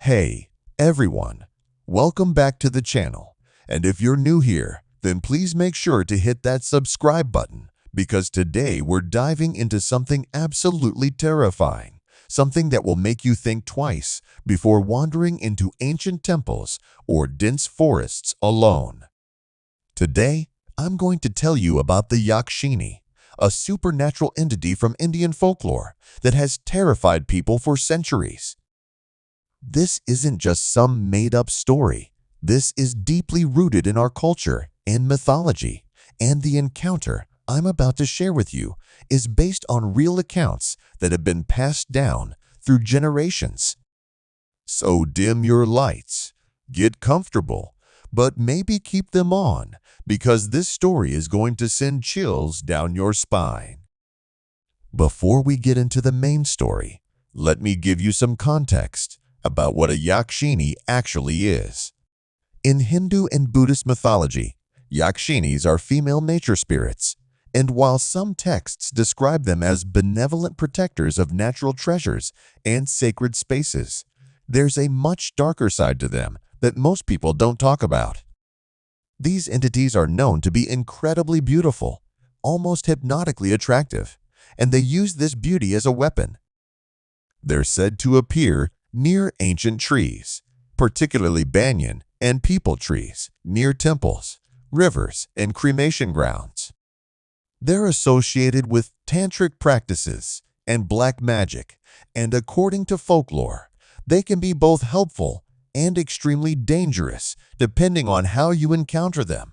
Hey, everyone. Welcome back to the channel. And if you're new here, then please make sure to hit that subscribe button because today we're diving into something absolutely terrifying, something that will make you think twice before wandering into ancient temples or dense forests alone. Today, I'm going to tell you about the Yakshini, a supernatural entity from Indian folklore that has terrified people for centuries. This isn't just some made-up story. This is deeply rooted in our culture and mythology, and the encounter I'm about to share with you is based on real accounts that have been passed down through generations. So dim your lights, get comfortable, but maybe keep them on because this story is going to send chills down your spine. Before we get into the main story, let me give you some context about what a Yakshini actually is. In Hindu and Buddhist mythology, Yakshinis are female nature spirits, and while some texts describe them as benevolent protectors of natural treasures and sacred spaces, there's a much darker side to them that most people don't talk about. These entities are known to be incredibly beautiful, almost hypnotically attractive, and they use this beauty as a weapon. They're said to appear near ancient trees, particularly banyan and peepal trees, near temples, rivers, and cremation grounds. They're associated with tantric practices and black magic, and according to folklore, they can be both helpful and extremely dangerous depending on how you encounter them.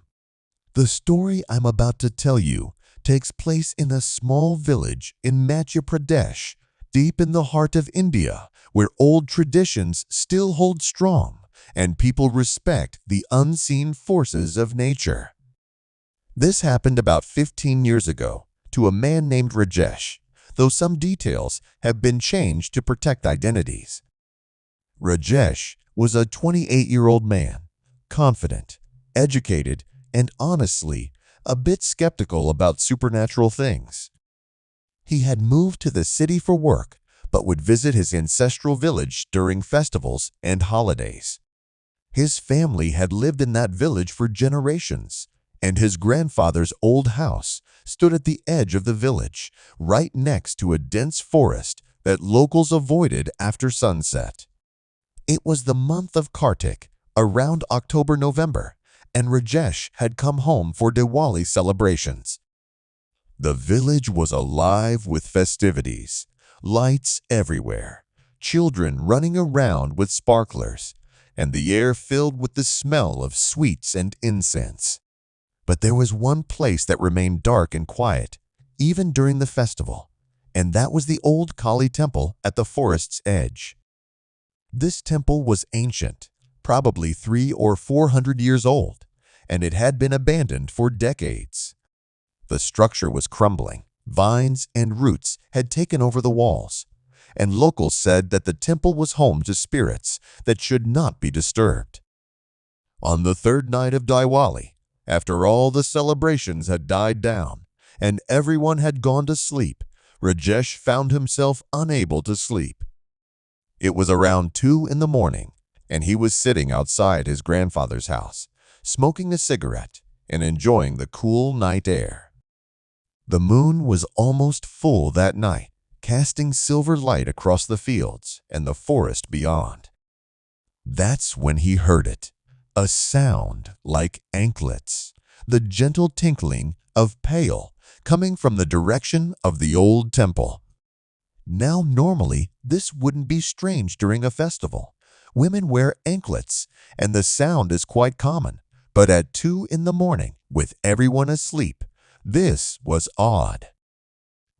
The story I'm about to tell you takes place in a small village in Madhya Pradesh, deep in the heart of India, where old traditions still hold strong and people respect the unseen forces of nature. This happened about 15 years ago to a man named Rajesh, though some details have been changed to protect identities. Rajesh was a 28-year-old man, confident, educated, and honestly, a bit skeptical about supernatural things. He had moved to the city for work, but would visit his ancestral village during festivals and holidays. His family had lived in that village for generations, and his grandfather's old house stood at the edge of the village, right next to a dense forest that locals avoided after sunset. It was the month of Kartik, around October-November, and Rajesh had come home for Diwali celebrations. The village was alive with festivities, lights everywhere, children running around with sparklers, and the air filled with the smell of sweets and incense. But there was one place that remained dark and quiet, even during the festival, and that was the old Kali temple at the forest's edge. This temple was ancient, probably 300 or 400 years old, and it had been abandoned for decades. The structure was crumbling, vines and roots had taken over the walls, and locals said that the temple was home to spirits that should not be disturbed. On the third night of Diwali, after all the celebrations had died down and everyone had gone to sleep, Rajesh found himself unable to sleep. It was around 2 in the morning, and he was sitting outside his grandfather's house, smoking a cigarette and enjoying the cool night air. The moon was almost full that night, casting silver light across the fields and the forest beyond. That's when he heard it, a sound like anklets, the gentle tinkling of pail coming from the direction of the old temple. Now, normally, this wouldn't be strange during a festival. Women wear anklets, and the sound is quite common. But at 2 in the morning, with everyone asleep, this was odd.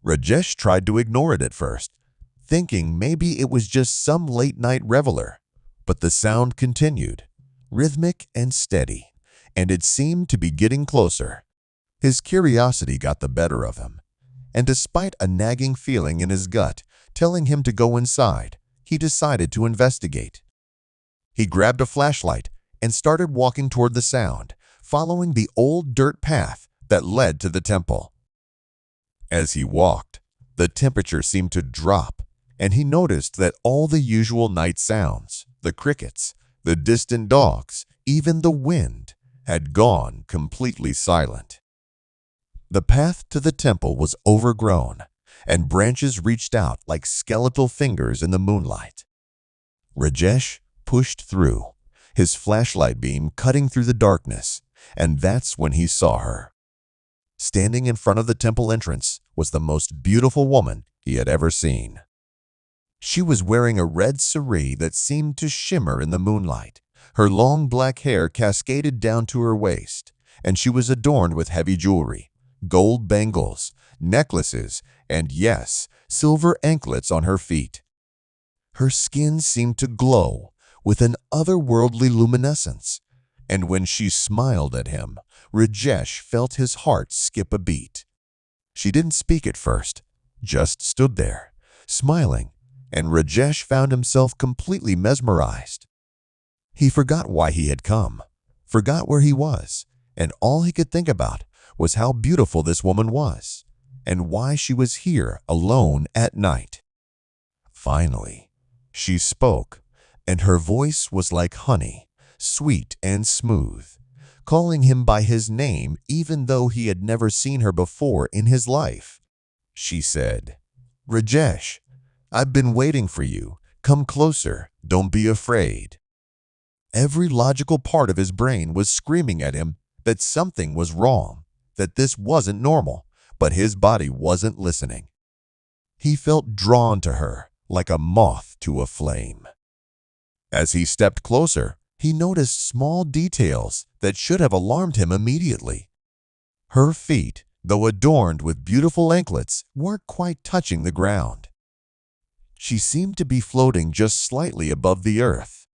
Rajesh tried to ignore it at first, thinking maybe it was just some late-night reveler. But the sound continued, rhythmic and steady, and it seemed to be getting closer. His curiosity got the better of him, and despite a nagging feeling in his gut telling him to go inside, he decided to investigate. He grabbed a flashlight and started walking toward the sound, following the old dirt path that led to the temple. As he walked, the temperature seemed to drop, and he noticed that all the usual night sounds, The crickets, the distant dogs, even the wind had gone completely silent. The path to the temple was overgrown, and branches reached out like skeletal fingers in the moonlight. Rajesh pushed through, his flashlight beam cutting through the darkness, and that's when he saw her. Standing in front of the temple entrance was the most beautiful woman he had ever seen. She was wearing a red saree that seemed to shimmer in the moonlight. Her long black hair cascaded down to her waist, and she was adorned with heavy jewelry, gold bangles, necklaces, and yes, silver anklets on her feet. Her skin seemed to glow with an otherworldly luminescence, and when she smiled at him, Rajesh felt his heart skip a beat. She didn't speak at first, just stood there, smiling, and Rajesh found himself completely mesmerized. He forgot why he had come, forgot where he was, and all he could think about was how beautiful this woman was, and why she was here alone at night. Finally, she spoke, and her voice was like honey, sweet and smooth, calling him by his name even though he had never seen her before in his life. She said, "Rajesh, I've been waiting for you. Come closer, don't be afraid." Every logical part of his brain was screaming at him that something was wrong, that this wasn't normal, but his body wasn't listening. He felt drawn to her like a moth to a flame. As he stepped closer, he noticed small details that should have alarmed him immediately. Her feet, though adorned with beautiful anklets, weren't quite touching the ground. She seemed to be floating just slightly above the earth.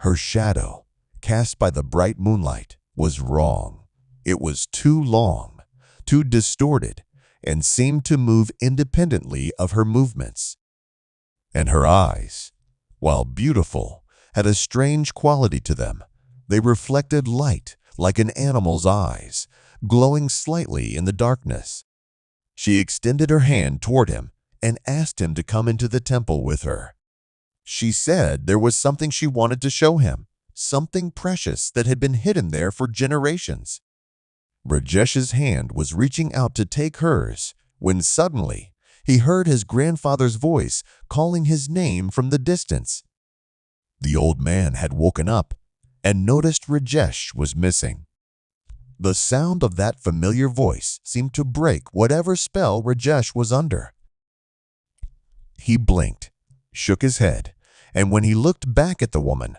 Her shadow, cast by the bright moonlight, was wrong. It was too long, too distorted, and seemed to move independently of her movements. And her eyes, while beautiful, had a strange quality to them. They reflected light like an animal's eyes, glowing slightly in the darkness. She extended her hand toward him and asked him to come into the temple with her. She said there was something she wanted to show him, something precious that had been hidden there for generations. Rajesh's hand was reaching out to take hers when suddenly he heard his grandfather's voice calling his name from the distance. The old man had woken up and noticed Rajesh was missing. The sound of that familiar voice seemed to break whatever spell Rajesh was under. He blinked, shook his head, and when he looked back at the woman,